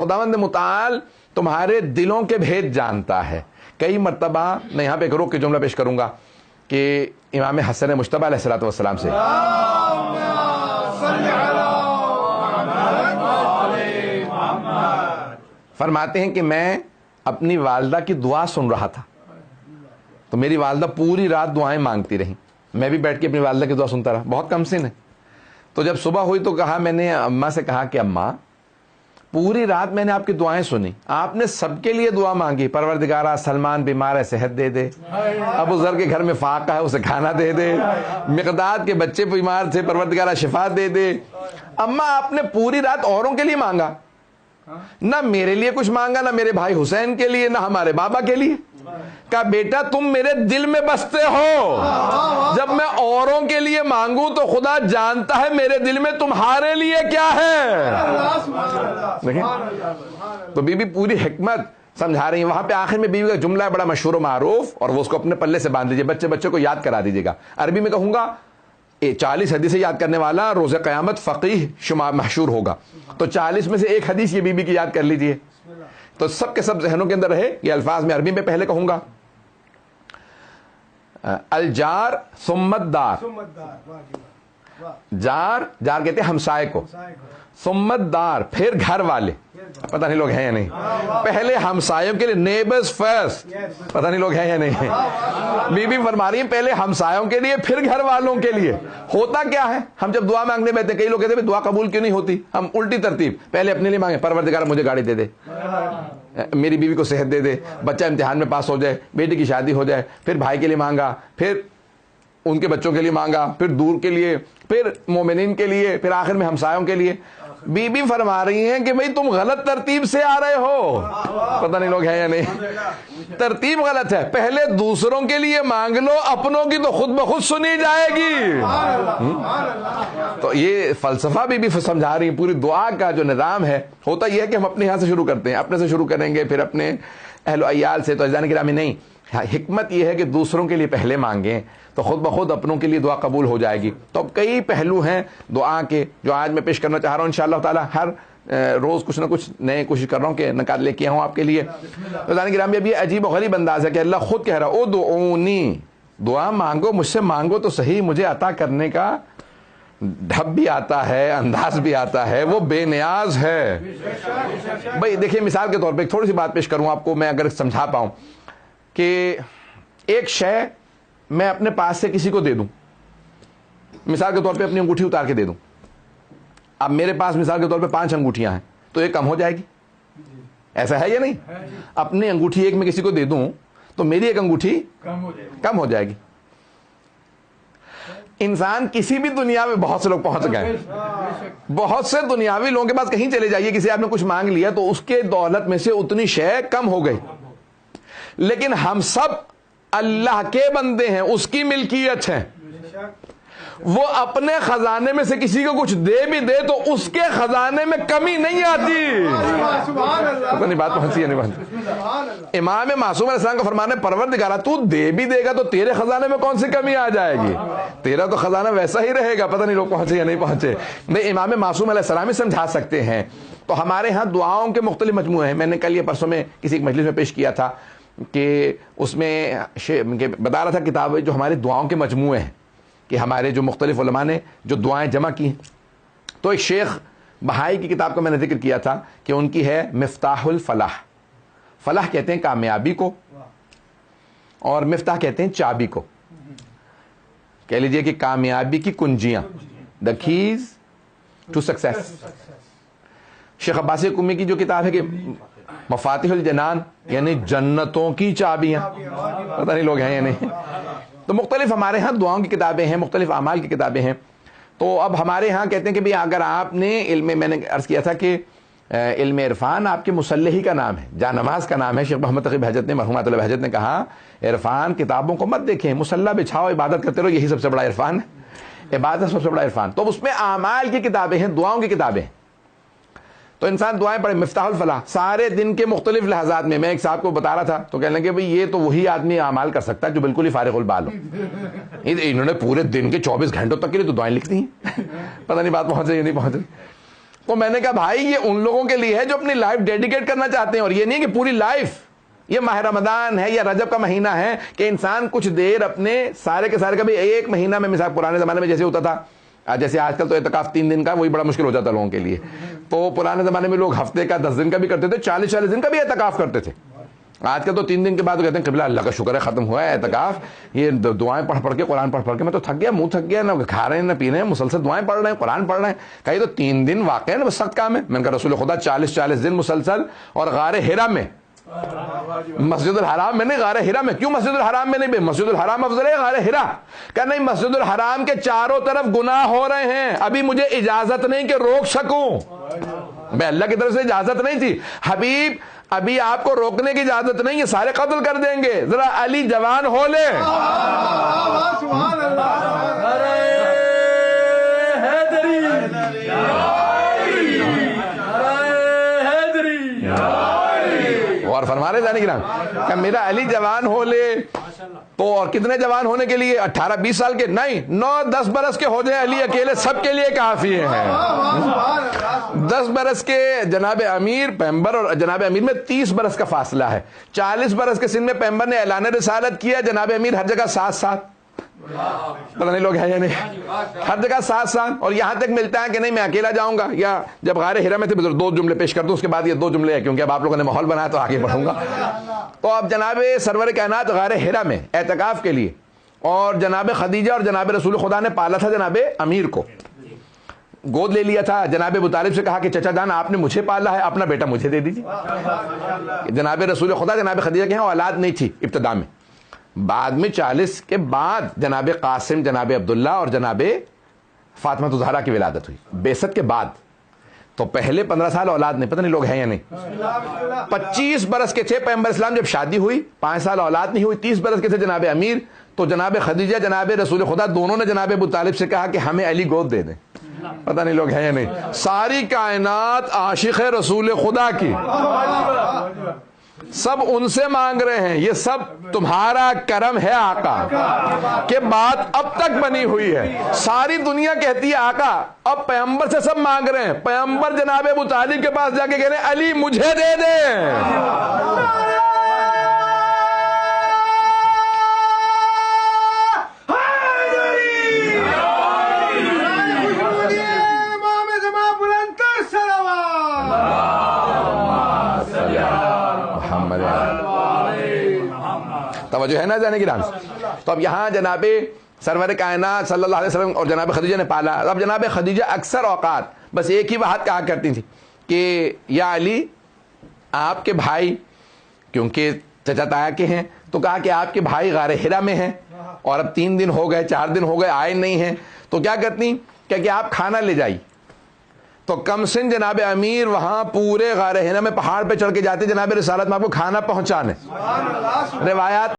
خداوند متعال تمہارے دلوں کے بھید جانتا ہے. کئی مرتبہ میں یہاں پہ ایک روک کے جملہ پیش کروں گا کہ امام حسن مجتبی علیہ الصلوۃ والسلام سے فرماتے ہیں کہ میں اپنی والدہ کی دعا سن رہا تھا تو میری والدہ پوری رات دعائیں مانگتی رہیں, میں بھی بیٹھ کے اپنی والدہ کی دعا سنتا رہا, بہت کم سن ہے. تو جب صبح ہوئی تو کہا, میں نے اماں سے کہا کہ اماں پوری رات میں نے آپ کی دعائیں سنی, آپ نے سب کے لیے دعا مانگی, پروردگارہ سلمان بیمار ہے صحت دے دے, ابو ذر کے گھر میں فاقہ ہے اسے کھانا دے دے, مقداد کے بچے بیمار تھے پروردگارہ شفا دے دے. اماں آپ نے پوری رات اوروں کے لیے مانگا, نہ میرے لیے کچھ مانگا, نہ میرے بھائی حسین کے لیے, نہ ہمارے بابا کے لیے. کہا بیٹا تم میرے دل میں بستے ہو, جب میں اوروں کے لیے مانگوں تو خدا جانتا ہے میرے دل میں تمہارے لیے کیا ہے. تو بی بی پوری حکمت سمجھا رہی ہیں. وہاں پہ آخر میں بیوی کا جملہ ہے بڑا مشہور و معروف, اور وہ اس کو اپنے پلے سے باندھ لیجیے, بچے کو یاد کرا دیجیے گا. عربی میں کہوں گا 40 حدیثیں یاد کرنے والا روز قیامت فقیہ شمار محشور ہوگا, تو 40 میں سے ایک حدیث یہ بیوی کی یاد کر لیجیے, تو سب کے سب ذہنوں کے اندر رہے. یہ الفاظ میں عربی میں پہلے کہوں گا, الجار ثم الدار, جار کہتے ہیں ہمسائے کو, ثم الدار پھر گھر والے, پتہ نہیں لوگ ہیں یا نہیں, پہلے ہمسایوں کے لیے نیبرز فرسٹ, پتہ نہیں لوگ ہیں یا نہیں. بی بی فرما رہی ہیں پہلے ہمسایوں کے لیے پھر گھر والوں کے لیے. ہوتا کیا ہے, ہم جب دعا مانگنے بیٹھتے ہیں کئی لوگ کہتے ہیں دعا قبول کیوں نہیں ہوتی, ہم الٹی ترتیب, پہلے اپنے لیے مانگے پروردگار مجھے گاڑی دے دے, میری بیوی کو صحت دے دے, بچہ امتحان میں پاس ہو جائے, بیٹی کی شادی ہو جائے, پھر بھائی کے لیے مانگا, پھر ان کے بچوں کے لیے مانگا, پھر دور کے لیے, پھر مومنین کے لیے, پھر آخر میں ہمسایوں کے لیے. بی بی فرما رہی ہیں کہ بھئی تم غلط ترتیب سے آ رہے ہو, پتہ نہیں لوگ ہیں یا نہیں, ترتیب غلط ہے. پہلے دوسروں کے لیے مانگ لو, اپنوں کی تو خود بخود سنی جائے گی. تو یہ فلسفہ بی بی سمجھا رہی ہیں. پوری دعا کا جو نظام ہے, ہوتا یہ ہے کہ ہم اپنے یہاں سے شروع کرتے ہیں, اپنے سے شروع کریں گے, پھر اپنے اہل و عیال سے, تو عزیزان گرامی نہیں, حکمت یہ ہے کہ دوسروں کے لیے پہلے مانگیں تو خود بخود اپنوں کے لیے دعا قبول ہو جائے گی. تو اب کئی پہلو ہیں دعا کے جو آج میں پیش کرنا چاہ رہا ہوں. انشاءاللہ تعالی ہر روز کچھ نہ کچھ نئے کوشش کر رہا ہوں کہ نکات لے کے آؤں آپ کے لیے. تو عزیزان گرامی اب یہ عجیب و غریب انداز ہے کہ اللہ خود کہہ رہا ہے ادعونی, دعا مانگو, مجھ سے مانگو تو صحیح, مجھے عطا کرنے کا ڈھب بھی آتا ہے, انداز بھی آتا ہے, وہ بے نیاز ہے. بھائی دیکھیں مثال کے طور پہ ایک تھوڑی سی بات پیش کروں آپ کو, میں اگر سمجھا پاؤں کہ ایک شے میں اپنے پاس سے کسی کو دے دوں, مثال کے طور پہ اپنی انگوٹھی اتار کے دے دوں. اب میرے پاس مثال کے طور پہ 5 انگوٹھیاں ہیں, تو ایک کم ہو جائے گی, ایسا ہے یا نہیں؟ اپنی انگوٹھی ایک میں کسی کو دے دوں تو میری ایک انگوٹھی کم ہو جائے گی. انسان کسی بھی دنیا میں, بہت سے لوگ پہنچ گئے, بہت سے دنیاوی لوگوں کے پاس کہیں چلے جائیے, کسی آپ نے کچھ مانگ لیا تو اس کے دولت میں سے اتنی شے کم ہو گئی. لیکن ہم سب اللہ کے بندے ہیں, اس کی ملکیت ہیں, وہ اپنے خزانے میں سے کسی کو کچھ دے بھی دے تو اس کے خزانے میں کمی نہیں آتی. بات پہنچی ہے نہیں پہنچی؟ امام معصوم علیہ السلام کا فرمان ہے پروردگارہ تو دے بھی دے گا تو تیرے خزانے میں کون سی کمی آ جائے گی, تیرا تو خزانہ ویسا ہی رہے گا. پتہ نہیں لوگ پہنچے یا نہیں پہنچے. نہیں, امام معصوم علیہ السلام ہی سمجھا سکتے ہیں. تو ہمارے ہاں دعاؤں کے مختلف مجموعے ہیں. میں نے کل یہ پرسوں میں کسی ایک مجلس میں پیش کیا تھا کہ اس میں بتا رہا تھا کتاب جو ہماری دعاؤں کے مجموعے ہیں, کہ ہمارے جو مختلف علماء نے جو دعائیں جمع کی. تو ایک شیخ بہائی کی کتاب کا میں نے ذکر کیا تھا کہ ان کی ہے مفتاح الفلاح. فلاح کہتے ہیں کامیابی کو, اور مفتاح کہتے ہیں چابی کو. کہہ لیجئے کہ کامیابی کی کنجیاں, دا کیز ٹو سکسیس. شیخ عباسی قمی کی جو کتاب ہے کہ مفاتیح الجنان, یعنی جنتوں کی چابیاں, پتہ نہیں لوگ ہیں یا نہیں. تو مختلف ہمارے ہاں دعاؤں کی کتابیں ہیں, مختلف اعمال کی کتابیں ہیں. تو اب ہمارے ہاں کہتے ہیں کہ بھی اگر آپ نے علم, میں نے عرض کیا تھا کہ علم عرفان آپ کے مسلحی کا نام ہے, جا نماز کا نام ہے. شیخ محمد تقی بہجت نے, مرحوم اللہ بہجت نے کہا عرفان کتابوں کو مت دیکھیں, مسلح بچھاؤ, عبادت کرتے رہو, یہی سب سے بڑا عرفان ہے, عبادت سب سے بڑا عرفان. تو اس میں اعمال کی کتابیں ہیں, دعاؤں کی کتابیں ہیں. تو انسان دعائیں پڑھے. مفتاح الفلاح سارے دن کے مختلف لحظات میں ایک صاحب کو بتا رہا تھا, تو کہنے لگے بھئی یہ تو وہی آدمی اعمال کر سکتا ہے جو بالکل ہی فارغ البال ہو. انہوں نے پورے دن کے 24 گھنٹوں تک کے لیے تو دعائیں لکھ دی ہیں. پتہ نہیں بات پہنچ رہی یا نہیں پہنچ رہی. تو میں نے کہا بھائی یہ ان لوگوں کے لیے ہے جو اپنی لائف ڈیڈیکیٹ کرنا چاہتے ہیں, اور یہ نہیں کہ پوری لائف. یہ ماہ رمضان ہے یا رجب کا مہینہ ہے کہ انسان کچھ دیر اپنے سارے کے سارے, کبھی ایک مہینہ میں, مثال پرانے زمانے میں جیسے ہوتا تھا, جیسے آج کل تو اعتکاف 3 دن کا, وہی بڑا مشکل ہو جاتا لوگوں کے لیے. تو پرانے زمانے میں لوگ ہفتے کا 10 دن کا بھی کرتے تھے, 40 دن کا بھی اعتکاف کرتے تھے. آج کل تو 3 دن کے بعد کہتے ہیں قبلہ اللہ کا شکر ہے ختم ہوا ہے اعتکاف, یہ دعائیں پڑھ کے قرآن پڑھ کے میں تو تھک گیا, منہ تھک گیا, نہ کھا رہے ہیں نہ پی رہے ہیں, مسلسل دعائیں پڑھ رہے ہیں, قرآن پڑھ رہے ہیں. کہیں تو 3 دن واقع ہے نا سخت کام ہے. میں نے کہا رسول خدا 40 دن مسلسل, اور غار ہرا میں, مسجد الحرام میں نہیں, غار ہرا میں. کیوں مسجد الحرام میں نہیں بھائی, مسجد الحرام افضل ہے غار ہرا؟ کہ نہیں, مسجد الحرام کے چاروں طرف گناہ ہو رہے ہیں, ابھی مجھے اجازت نہیں کہ روک سکوں. میں اللہ کی طرف سے اجازت نہیں تھی. حبیب ابھی آپ کو روکنے کی اجازت نہیں, یہ سارے قتل کر دیں گے, ذرا علی جوان ہو لے. اور فرما رہے جانے گرام کہ میرا علی جوان ہو لے. تو اور کتنے جوان ہونے کے لیے, 18-20 سال کے نہیں, 9-10 برس کے ہو جائیں, علی اکیلے سب کے لیے کافی ہیں. 10 برس کے جناب امیر پیمبر, اور جناب امیر میں 30 برس کا فاصلہ ہے. 40 برس کے سن میں پیمبر نے اعلان رسالت کیا, جناب امیر ہر جگہ ساتھ پتہ نہیں لوگ ہیں یا نہیں, ہر جگہ ساتھ. اور یہاں تک ملتا ہے کہ نہیں میں اکیلا جاؤں گا, یا جب غار ہرا میں تھے 2 جملے پیش کر دوں, اس کے بعد یہ 2 جملے ہیں کیونکہ اب آپ لوگوں نے ماحول بنایا تو آگے بڑھوں گا. تو اب جناب سرور کائنات غار ہرا میں اعتکاف کے لیے, اور جناب خدیجہ اور جناب رسول خدا نے پالا تھا جناب امیر کو, گود لے لیا تھا. جناب ابو طالب سے کہا کہ چچا جان آپ نے مجھے پالا ہے, اپنا بیٹا مجھے دے دیجیے. جناب رسول خدا جناب خدیجہ کے ہاں اولاد نہیں تھی ابتدا میں, بعد میں 40 کے بعد جناب قاسم, جناب عبداللہ اور جناب فاطمہ زہرا کی ولادت ہوئی بعثت کے بعد. تو پہلے 15 سال اولاد نہیں, پتہ نہیں لوگ ہیں یا نہیں. 25 برس کے تھے پیغمبر اسلام جب شادی ہوئی, 5 سال اولاد نہیں ہوئی. 30 برس کے تھے جناب امیر. تو جناب خدیجہ جناب رسول خدا دونوں نے جناب ابو طالب سے کہا کہ ہمیں علی گود دے دیں. پتہ نہیں لوگ ہیں یا نہیں. ساری کائنات عاشق ہے رسول خدا کی, سب ان سے مانگ رہے ہیں. یہ سب تمہارا کرم ہے آقا کہ بات اب تک بنی ہوئی ہے. ساری دنیا کہتی ہے آقا, اب پیغمبر سے سب مانگ رہے ہیں. پیغمبر جناب ابو طالب کے پاس جا کے کہہ رہے ہیں علی مجھے دے دیں. توجہ ہے نا جانے کی رام. تو اب یہاں جناب سرور کائنات صلی اللہ علیہ وسلم اور جناب خدیجہ نے پالا. اب جناب خدیجہ اکثر اوقات بس ایک ہی بات کہا کرتی تھی کہ یا علی آپ کے بھائی, کیونکہ چچا تایا کے ہیں, تو کہا کہ آپ کے بھائی غار ہرا میں ہیں, اور اب 3 دن ہو گئے 4 دن ہو گئے آئے نہیں ہیں. تو کیا کرتی کہ آپ کھانا لے جائیے. تو کم سن جناب امیر وہاں پورے غار ہرا میں پہاڑ پہ چڑھ کے جاتے جناب رسالت میں آپ کو کھانا پہنچانے. روایات